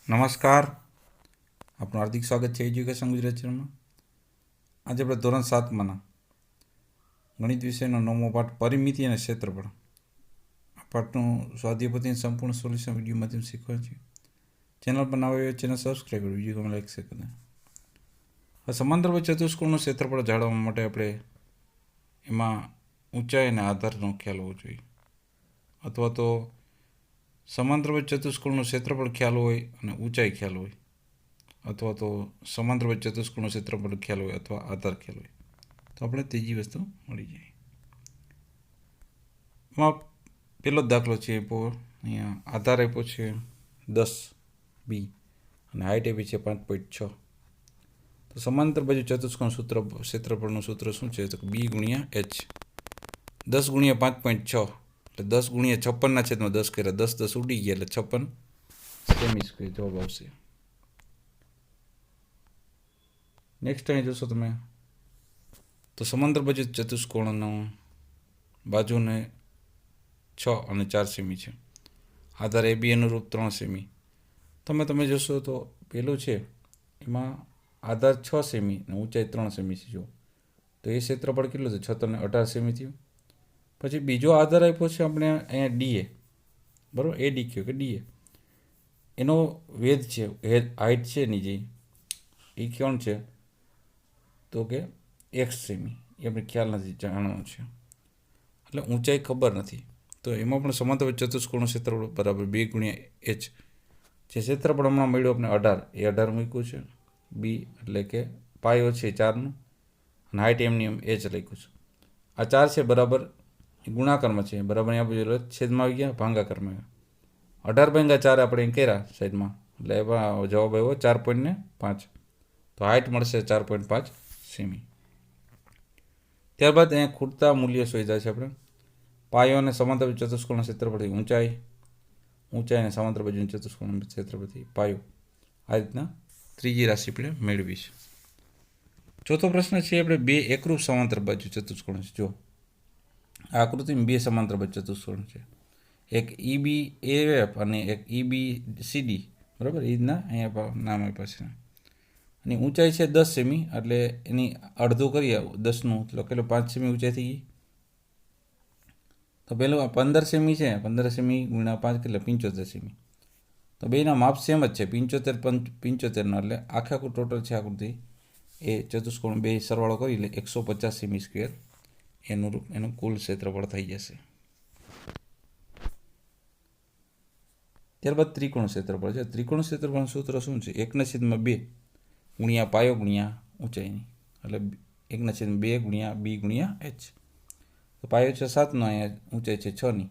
નમસ્કાર, આપનું હાર્દિક સ્વાગત છે એજ્યુકેશન ગુજરાત ચેનલમાં. આજે આપણે ધોરણ 7માના ગણિત વિષયનો 9મો પાઠ પરિમિતિ અને ક્ષેત્રફળ. આ પાઠનું સ્વાધ્યાયપોથીનું સંપૂર્ણ સોલ્યુશન વિડીયો માધ્યમ શીખવા છે. ચેનલ પર નવા હોય ચેનલ સબસ્ક્રાઈબ કરો, વિડીયો ગમે લાઈક શેર કરો. હવે સમાંતર ચતુષ્કોણનું ક્ષેત્રફળ જાળવવા માટે આપણે એમાં ઊંચાઈ અને આધારનો ખ્યાલ હોવો જોઈએ, અથવા તો સમાંતર ચતુષ્કોણનું ક્ષેત્રફળ ખ્યાલ હોય અને ઊંચાઈ ખ્યાલ હોય, અથવા તો સમાંતર ચતુષ્કોણનું ક્ષેત્રફળ ખ્યાલ હોય અથવા આધાર ખ્યાલ હોય, તો આપણે ત્રીજી વસ્તુ મળી જાય. એમાં પહેલો જ દાખલો છે અહીંયા આધાર આપ્યો છે 10 બી અને હાઇટ આપી છે 5.6. તો સમાંતર બાજુ ચતુષ્કોણ ક્ષેત્રફળનું સૂત્ર શું છે? તો બી ગુણ્યા એચ. 10 ગુણ્યા 5.6 એટલે 10 ગુણ્યા 56/10 કર્યા, 10 10 ઉડી ગયા એટલે 56 સેમી સ્ક્વેર જવાબ આવશે. નેક્સ્ટ અહીં જોશો તમે તો સમાંતર બાજુ ચતુષ્કોણનો બાજુને 6 અને 4 સેમી છે. આધાર એ બી અનુરૂપ 3 સેમી. તમે જોશો તો પેલું છે એમાં આધાર 6 સેમી અને ઊંચાઈ 3 સેમી છે. જો તો એ ક્ષેત્રફળ કેટલું છે? 6 અને 18 સેમી થયું. પછી બીજો આધાર આપ્યો છે આપણે અહીંયા ડીએ, બરાબર, એ ડી કયો કે ડીએ, એનો વેધ છે, હાઇટ છે એની જે એ કોણ છે? તો કે એક્સ સેમી. એ આપણે ખ્યાલ નથી, જાણવાનું છે, એટલે ઊંચાઈ ખબર નથી. તો એમાં પણ સમાંતર ચતુષ્કોણનું ક્ષેત્રફળ બરાબર 2 ગુણ્યા એચ. જે ક્ષેત્રફળ હમણાં મળ્યું આપણે 18, એ 18 મૂક્યું છે. બી એટલે કે પાયો છે 4નું અને હાઇટ એમની એમ એચ લખ્યું છે. આ 4 છે બરાબર ગુણાકારમાં છે, બરાબર અહીંયા આપણે છેદમાં આવી ગયા, ભાંગાકારમાં આવ્યા. 18 ભાગ્યા 4 આપણે કર્યા સાઈડમાં, એટલે એમાં જવાબ આવ્યો 4.5. તો હાઇટ મળશે 4.5 સેમી. ત્યારબાદ અહીંયા ખૂટતા મૂલ્ય શોધ્યા છે આપણે. પાયો અને સમાંતર ચતુષ્કોણના ક્ષેત્રફળથી ઊંચાઈ અને સમાંતર બાજુના ચતુષ્કોણના ક્ષેત્રફળથી પાયો. આ રીતના ત્રીજી રાશિ આપણે મેળવીશ. ચોથો પ્રશ્ન છે આપણે બે એકરૂપ સમાંતર બાજુ ચતુષ્કોણ છે. જો આ આકૃતિમાં બે સમાંતર બાજુ ચતુષ્કોણ છે, એક ઈબી એએફ અને એક ઈબી સીડી, બરાબર. એ રીતના અહીંયા નામ આપ્યા છે. અને ઊંચાઈ છે 10 સેમી, એટલે એની અડધું કરીએ 10નું, એટલે કેટલું 5 સેમી ઊંચાઈ થઈ ગઈ. તો પેલું 15 સેમી છે, 15 સેમી ગુણ્યા 5 એટલે 75 સેમી. તો બેના માપ સેમ જ છે, 75 એટલે આખું ટોટલ છે આકૃતિ એ ચતુષ્કોણ બે સરવાળો કરી એટલે 150 સેમી સ્ક્વેર એનું કુલ ક્ષેત્રફળ થઈ જશે. ત્યારબાદ ત્રિકોણ ક્ષેત્રફળ છે. ત્રિકોણ ક્ષેત્રફળનું સૂત્ર શું છે? 1/2 ગુણ્યા પાયો ગુણ્યા ઊંચાઈની, એટલે 1/2 ગુણ્યા બી ગુણ્યા એચ. તો પાયો છે 7નો, અહીંયા ઊંચાઈ છે 6ની.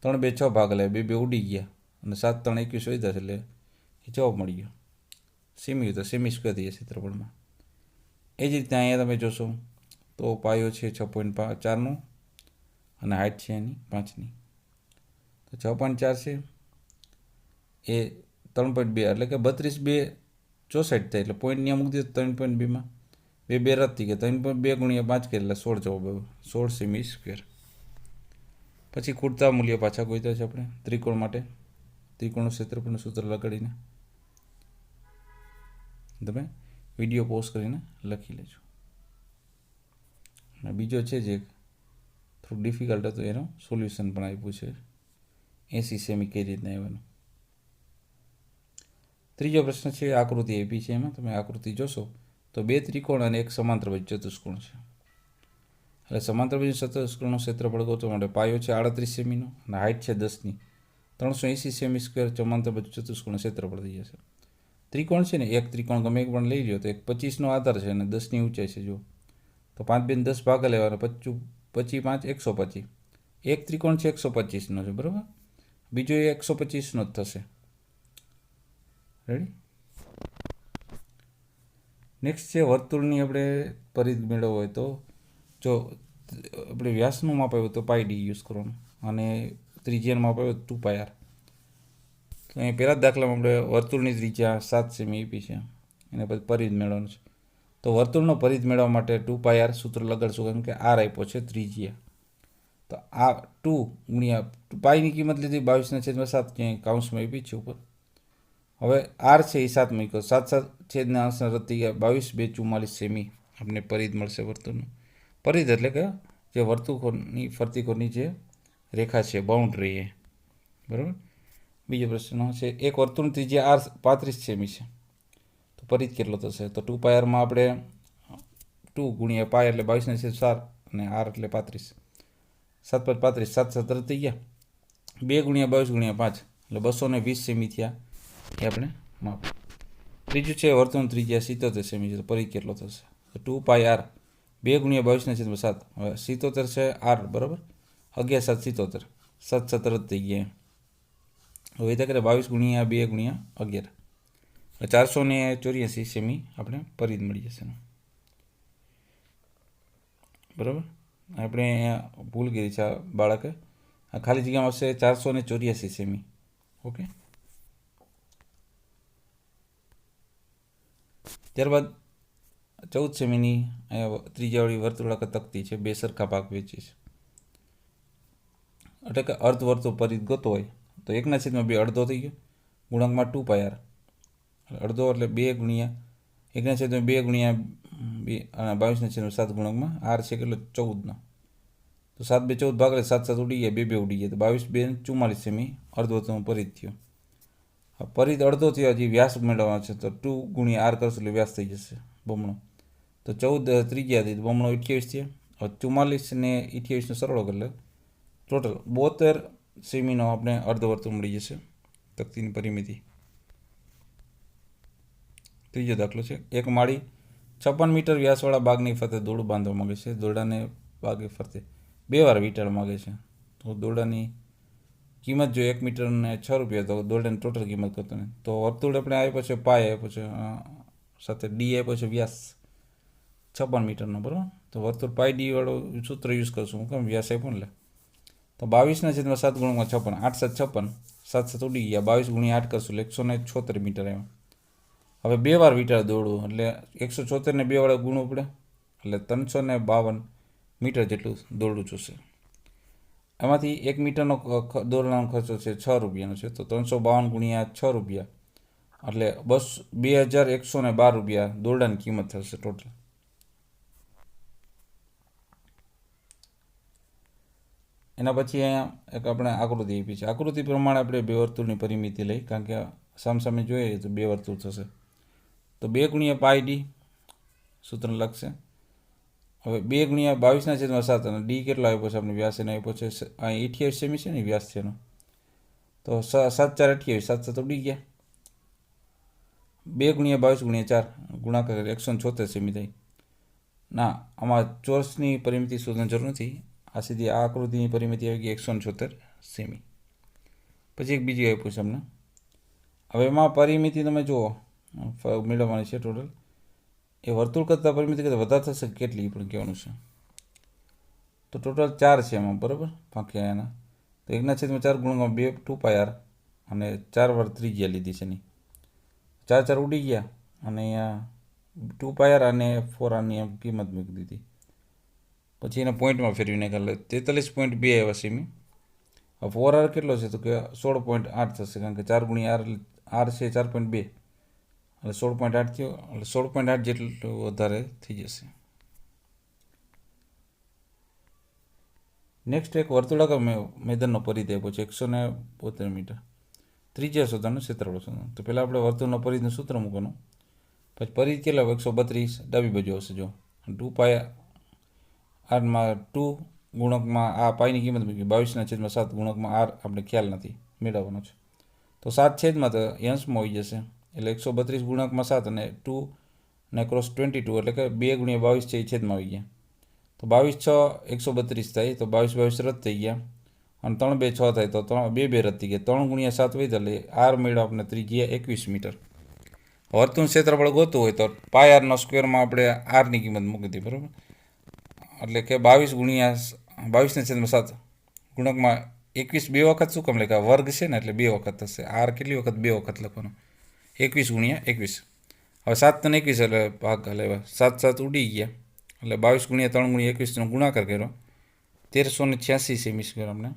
3 2 6 ભાગ લે, 2 2 ઉડી ગયા અને 7 3 21 વધ્યા છે, એટલે એ જવાબ મળી ગયો. સેમી તો સેમી સ્ક્વેર થઈ જશે ક્ષેત્રફળમાં. એ જ રીતે અહીંયા તમે જોશો તો પાયો છે 6.4નો અને હાઇટ છે એની 5ની. તો 6.4 છે એ 3.2 એટલે કે 32 64 થાય, એટલે પોઈન્ટ ત્યાં મૂકી દીધો 3.2માં, 2 2 રદ થઈ ગયા. 3.2 ગુણ્યા 5 કરે એટલે 16 જવાબ આવ્યો, 16 સેમી સ્ક્વેર. પછી ખૂટતા મૂલ્ય પાછા ગોત્યા છે આપણે ત્રિકોણ માટે. ત્રિકોણનું ક્ષેત્રફળનું સૂત્ર લગાડીને તમે વિડીયો પોઝ કરીને લખી લેજો. અને બીજો છે જે થોડું ડિફિકલ્ટ હતું, એનો સોલ્યુશન પણ આપ્યું છે, 80 સેમી કઈ રીતના આવવાનું. ત્રીજો પ્રશ્ન છે આકૃતિ આપી છે, એમાં તમે આકૃતિ જોશો તો બે ત્રિકોણ અને એક સમાંતર બાજુ ચતુષ્કોણ છે. એટલે સમાંતર બાજુ ચતુષ્કોણનું ક્ષેત્રફળ ગોતવા માટે પાયો છે 38 સેમીનો અને હાઇટ છે 10ની. 380 સેમી સ્ક્વેર સમાંતર બાજુ ચતુષ્કોણનું ક્ષેત્રફળ થઈ જશે. ત્રિકોણ છે ને, એક ત્રિકોણ ગમે એક પણ લઈ લો તો એક 25નો આધાર છે અને 10ની ઊંચાઈ છે. જો તો 5 2 10 ભાગા લેવાના, 25 5 125. એક ત્રિકોણ છે 125નો છે, બરાબર. બીજો એ 125નો જ થશે. રેડી. નેક્સ્ટ છે વર્તુળની આપણે પરિઘ મેળવવો હોય તો જો આપણે વ્યાસનું માપ આવ્યું તો પાઈ ડી યુઝ કરવાનું અને ત્રિજ્યાનું માપ આવ્યું 2 પાઈ આર. તો અહીં પહેલાં જ દાખલામાં આપણે વર્તુળની ત્રિજ્યા 7 સેમી આપી છે, એને પછી પરિઘ મેળવવાનું છે. તો વર્તુળનો પરિઘ મેળવવા માટે 2 પાઈ આર સૂત્ર લગાડશું, કેમ કે આર આપ્યો છે ત્રિજ્યા. તો આ 2 ગુણ્યા પાઈની કિંમત લીધી 22/7, ક્યાંય કાઉન્સમાં આપી છે ઉપર. હવે આર છે એ 7 મૂક્યો, 7 છેદના અંશના રદ થઈ ગયા, 22 2 44 સેમી આપણે પરિધ મળશે વર્તુળનું. પરિધ એટલે કે જે વર્તુળની ફરતી કોરની જે રેખા છે, બાઉન્ડ્રી એ, બરાબર. બીજો પ્રશ્ન છે, એક વર્તુળની ત્રિજ્યા આર 35 સેમી છે, તો પરિધ કેટલો થશે? તો 2 પાય આરમાં આપણે 2 ગુણ્યા પાય એટલે 22/4 અને આર એટલે 35, 7 × 35, 7 17 થઈ ગયા, 2 ગુણ્યા 22 ગુણ્યા 5 એટલે 220 સેમી થયા, એ આપણે માપ. ત્રીજું છે વર્તુળની ત્રિજ્યા 77 સેમી છે, તો પરિધ કેટલો થશે? તો 2 પાય આર 2 ગુણ્યા 22/7. હવે 77 છે આર, બરાબર, 11 7 77, 7 17 થઈ ગયા. હવે એ કરે 22 ગુણ્યા 2 ગુણ્યા 11 એટલે 484 સેમી આપણે પરિધ મળી જશે, બરાબર. આપણે અહીંયા ભૂલ કરી છે આ બાળકે, આ ખાલી જગ્યામાં હશે 484 સેમી. ઓકે. ત્યારબાદ 14 સેમીની અહીંયા ત્રિજ્યાવાળી વર્તુળાકાર તકતી છે, બે સરખા ભાગ વેચી છે, એટલે કે અર્ધવર્તુળ પરિધ ગોતો હોય તો 1/2 અડધો થઈ ગયો, ગુણાંકમાં 2 પાય આર, અડધો એટલે 2 ગુણ્યા 1/2 ગુણ્યા 2 અને 22/7 ગુણાંકમાં આર છે કેટલો 14નો, તો 7 2 14 ભાગ એટલે 7 7 ઉડી ગયા, 2 2 ઉડી ગયા, તો 22 2 44 સેમી અર્ધવર્તુળનો પરિધ થયો. પરિધ અડધો થયો, હજી વ્યાસ મેળવવાનો છે, તો 2 ગુણ્યા આર કરશું એટલે વ્યાસ થઈ જશે બમણો, તો 14 ત્રિજ્યા હતી, બમણો 28 થયા. હવે 44 ને 28નો સરળો કરી લે, ટોટલ 72 સેમીનો આપણે અર્ધવર્તુળ મળી જશે તકતીની પરિમિતિ. ત્રીજો દાખલો છે, એક માળી 56 મીટર વ્યાસવાળા બાગની ફરતે દોરડું બાંધવા માંગે છે, દોરડાને બાગે ફરતે 2 વાર વીંટાળ માંગે છે, તો દોરડાની કિંમત જો 1 મીટરને 6 રૂપિયા, તો દોરડાની ટોટલ કિંમત કરતો નહીં. તો વર્તુળ આપણે આપ્યો છે પાય આપ્યો છે, સાથે ડી આપ્યો છે વ્યાસ 56 મીટરનો, બરાબર. તો વર્તુળ પાય ડી વાળું સૂત્ર યુઝ કરશું, હું કેમ વ્યાસ આપ્યો ને, તો 22/7 ગુણ્યા 56, 8 7 56, 7 7 ઉડી ગયા, 22 ગુણ્યા 8 કરશું એટલે 176 મીટર આવ્યા. હવે 2 વાર વીંટાળ દોડવું એટલે 176 ને 2 વડે ગુણવું પડે, એટલે 352 મીટર જેટલું દોરડું જોશે. એમાંથી 1 મીટરનો દોરડાનો ખર્ચો છે 6 રૂપિયાનો છે, તો 352 ગુણ્યા 6 રૂપિયા એટલે 2112 રૂપિયા દોરડાની કિંમત થશે ટોટલ. એના પછી અહીંયા એક આપણે આકૃતિ આપી છે, આકૃતિ પ્રમાણે આપણે બે વર્તુળની પરિમિતિ લઈ, કારણ કે સામસામે જોઈએ તો બે વર્તુળ થશે, તો 2 ગુણ્યા પાય ડી સૂત્ર લખશે. હવે 2 ગુણ્યા 22/7 અને ડી કેટલો આપ્યો છે આપણે વ્યાસ એને આપ્યો છે, અહીં 28 સેમી છે ને વ્યાસ છે એનો, તો 7 4 28, 7 7 ઉડી ગયા, 2 ગુણ્યા 22 ગુણ્યા 4 ગુણાકાર 176 સેમી થઈ. ના, આમાં ચોરસની પરિમિતિ શોધવાની જરૂર નથી, આ સીધી આ આકૃતિની પરિમિતિ આવી ગઈ 176 સેમી. પછી એક બીજી આપ્યું છે અમને. હવે એમાં પરિમિતિ તમે જુઓ મેળવવાની છે ટોટલ, એ વર્તુળ કરતાં પરિમિતિ કરતાં વધારે થશે કેટલી પણ કહેવાનું છે. તો ટોટલ 4 છે એમાં, બરાબર, ભાગ્યા એના, તો 1/4 ગુણ્યા 2 2 પાય આર અને 4 વાર ત્રિજ્યા લીધી છે એની, 4 4 ઉડી ગયા અને અહીંયા 2 પાય આર અને 4 આરની એમ કિંમત મૂકી દીધી. પછી એને પોઈન્ટમાં ફેરવી નાખ્યા એટલે 43.2 આવ્યા સેમી. હવે 4 આર કેટલો છે તો કે 16.8 થશે, કારણ કે 4 ગુણ્યા આર આર છે 4.2 એટલે 16.8 થયો, એટલે 16.8 જેટલું વધારે થઈ જશે. નેક્સ્ટ એક વર્તુળાકાર મેદાનનો પરિધ આપ્યો છે 172 મીટર, ત્રિજ્યા શોધવાનું, ક્ષેત્રફળ શોધવાનું. તો પહેલાં આપણે વર્તુળનો પરિધનું સૂત્ર મૂકવાનું, પછી પરિધ કેટલા 132 ડાબી બાજુ આવશે, જો 2 પાય આરમાં 2 ગુણકમાં આ પાયની કિંમત મૂકી 22/7 ગુણકમાં આર આપણે ખ્યાલ નથી મેળવવાનો છે, તો 7 છેદમાં તો અંશમાં હોઈ જશે, એટલે 132 ગુણકમાં 7 અને 2 ને ક્રોસ 22 એટલે કે 2 ગુણ્યા 22 છે એ છેદમાં આવી ગયા, તો 22 6 132 થાય, તો 22 22 રદ થઈ ગયા અને 3 2 6 થાય, તો 3 2 2 રદ થઈ ગયા, 3 ગુણ્યા 7 વધે એટલે આર મેળવ આપણે ત્રિજ્યા 21 મીટર. વર્તુળ ક્ષેત્રફળ ગોતવું હોય તો પાય આરનો સ્ક્વેરમાં આપણે આરની કિંમત મૂકી હતી, બરાબર, એટલે કે 22 ગુણ્યા 22/7 ગુણકમાં 21 બે વખત શું કામ લખ્યા, વર્ગ છે ને એટલે 2 વખત થશે, આર કેટલી વખત 2 વખત લખવાનો, 21 ગુણ્યા 21. હવે 7 ને 21 એટલે ભાગ લેવા, 7 7 ઉડી ગયા એટલે 22 ગુણ્યા 3 ગુણ્યા 21નો ગુણાકાર કર્યો, 1386 સેમી સ્ક્વેર આપણે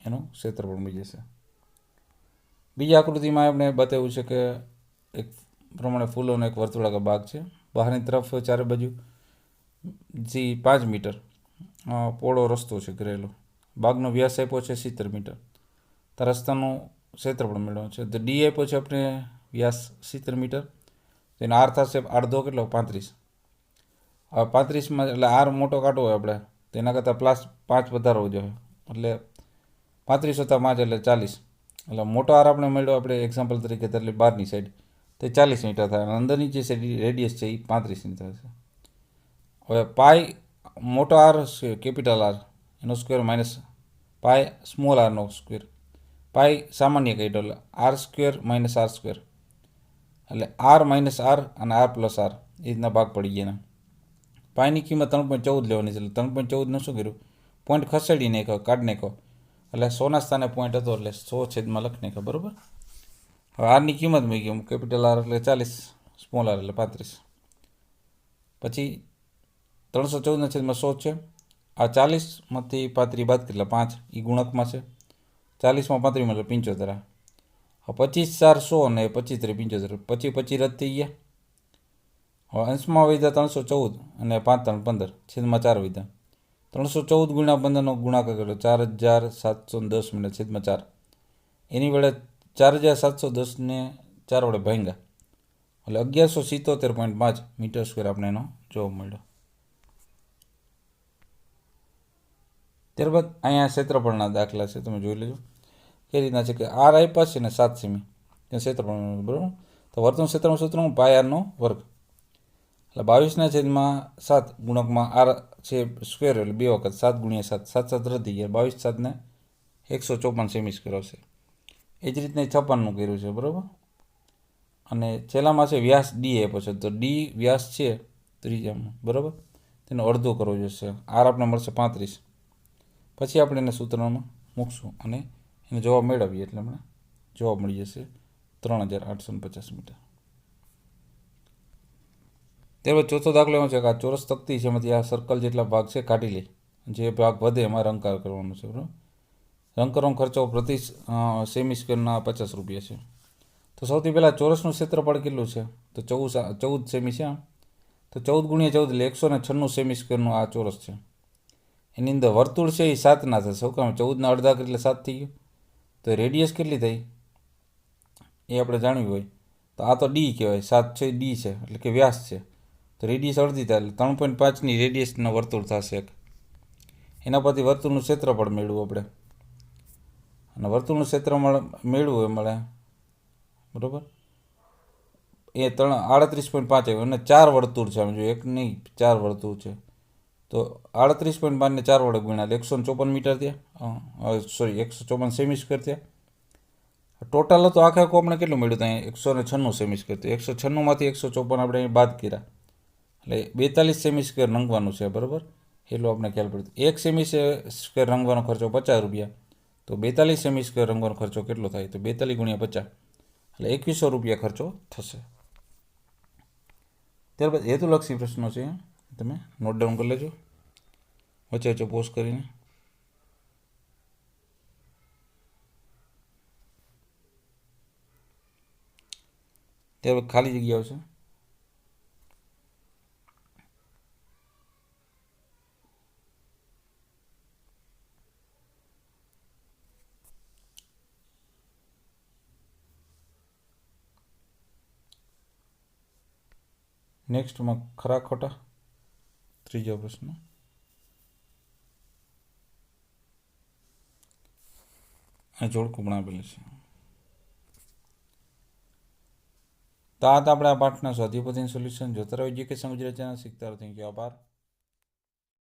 એનું ક્ષેત્રફળ મળી જશે. બીજી આકૃતિમાં આપણે બતાવ્યું છે કે એક પ્રમાણે ફૂલોનો એક વર્તુળાકાર બાગ છે. બહારની તરફ ચારે બાજુ 5 મીટર પહોળો રસ્તો છે કરેલો. બાગનો વ્યાસ આપ્યો છે 70 મીટર. તો રસ્તાનું ક્ષેત્રફળ મેળવવાનું છે. તો ડી આપ્યો છે આપણે વ્યાસ 70 મીટર. તો એનો આર થશે અડધો કેટલો 35. હવે 35માં એટલે આર મોટો કાઢવો હોય આપણે તો એના કરતાં +5 વધારવો જોઈએ. એટલે 35 + 5 એટલે 40. એટલે મોટો આર આપણે મેળવ્યો આપણે એક્ઝામ્પલ તરીકે એટલે બહારની સાઈડ તે 40 મીટર થાય અને અંદરની જે રેડિયસ છે એ 35 થશે. હવે પાઈ મોટો આર છે કેપિટલ આર એનો સ્ક્વેર માઇનસ પાઈ સ્મોલ આરનો સ્ક્વેર. પાઈ સામાન્ય કાઢ્યો એટલે R square minus R square એટલે આર માઇનસ આર અને આર પ્લસ આર એ રીતના ભાગ પડી ગયા. પાઈની કિંમત 3.14 લેવાની છે. એટલે 3.14નું શું કર્યું પોઈન્ટ ખસેડી નાખ્યો કાઢી નાખ્યો એટલે 100ના સ્થાને પોઈન્ટ હતો એટલે 100 છેદમાં લખી નાખ્યો. બરાબર. હવે આરની કિંમત મૂકી કેપિટલ આર એટલે 40 સ્મોલ આર એટલે 35. પછી 314ના છેદમાં 100 છે. આ 40માંથી 35 બાદ કેટલા 5 એ ગુણકમાં છે. 40માં 35 એટલે 75. હવે 25 4 100 અને 25 3 75. 25 રદ થઈ ગયા. હવે અંશમાં વધ્યા 314 અને 5 3 15 છેદમાં 4 વધ્યા. 314 ગુણ્યા 15નો ગુણાકાર કર્યો 4710 મિનિટ છેદમાં 4. એની વડે 4710ને 4 વડે ભાંગ્યા એટલે 1177.5 મીટર સ્ક્વેર આપણે એનો જવાબ મળ્યો. ત્યારબાદ અહીંયા ક્ષેત્રફળના દાખલા છે, તમે જોઈ લેજો કઈ રીતના છે કે આર આપ્યા છે ને 7 સેમી ત્યાં ક્ષેત્રફળ. બરાબર. તો વર્તુળ ક્ષેત્રનું સૂત્રનું પાય આરનો વર્ગ એટલે 22/7 ગુણકમાં આર છે સ્ક્વેર એટલે 2 વખત 7 × 7 7 7 રદ થઈ ગયા 22 7 ને 154 સેમી સ્ક્વેર આવશે. એ જ રીતના 56નું કર્યું છે. બરાબર. અને છેલ્લામાં છે વ્યાસ ડી આપ્યો છે તો ડી વ્યાસ છે ત્રિજ્યામાં. બરાબર. તેનો અડધો કરવો જોઈશે. આર આપણે મળશે 35. પછી આપણે એને સૂત્રમાં મૂકશું અને એને જવાબ મેળવીએ એટલે આપણે જવાબ મળી જશે 3850 મીટર. ત્યારબાદ ચોથો દાખલો એવો છે કે આ ચોરસ તકતી છે એમાંથી આ સર્કલ જેટલા ભાગ છે કાઢી લે. જે ભાગ વધે એમાં રંગકાર કરવાનો છે. બરાબર. રંગ કરવાનો ખર્ચો પ્રતિ સેમી સ્ક્વેરના 50 રૂપિયા છે. તો સૌથી પહેલાં ચોરસનું ક્ષેત્રફળ કેટલું છે તો 14 સેમી છે. તો 14 × 14 એટલે 196 સેમી સ્ક્વેરનું આ ચોરસ છે. એની અંદર વર્તુળ છે એ 7ના થશે. શું કામ 14ના અડધા એટલે 7 થઈ ગયું. તો રેડિયસ કેટલી થઈ એ આપણે જાણવી હોય તો આ તો ડી કહેવાય. 7 છે ડી છે એટલે કે વ્યાસ છે. તો રેડિયસ અડધી થાય એટલે 3.5ની રેડિયસનો વર્તુળ થશે એક. એના પરથી વર્તુળનું ક્ષેત્રફળ મેળવું આપણે અને વર્તુળનું ક્ષેત્રફળ મેળવું એ મળે. બરાબર. એ 38.5 આવ્યું અને 4 વર્તુળ છે. આમ જો એક નહીં 4 વર્તુળ છે તો 38.5ને 4 વડે ગુણ્યા 154 મીટર થયા. સોરી 154 સેમી સ્ક્વેર થયા. ટોટલ તો આખે આખું આપણે કેટલું મળ્યું ત્યાં 196 સેમી સ્ક્વેર. તો 196માંથી 154 આપણે બાદ કર્યા એટલે 42 સેમી સ્ક્વેર રંગવાનું છે. બરાબર. એટલું આપણે ખ્યાલ પડ્યું. 1 સેમી સ્ક્વેર રંગવાનો ખર્ચો 50 રૂપિયા. તો 42 સેમી સ્ક્વેર રંગવાનો ખર્ચો કેટલો થાય તો 42 × 50 એટલે 2100 રૂપિયા ખર્ચો થશે. ત્યારબાદ હેતુલક્ષી પ્રશ્નો છે, તમે નોટ ડાઉન કરી લેજો વચ્ચે વચ્ચે પોઝ કરીને. ત્યારબાદ ખાલી જગ્યાઓ છે. નેક્સ્ટમાં ખરા ખોટા ત્રીજો પ્રશ્ન. આ જોડકું પણ આપેલું છે. તો આ તો આપણે આ પાઠના સ્વાધ્યાય પદ્ધતિનું સોલ્યુશન જોતા રહો. એજ્યુકેશન ગુજરાતી ચેનલ શીખતા રહો. Thank you. આભાર.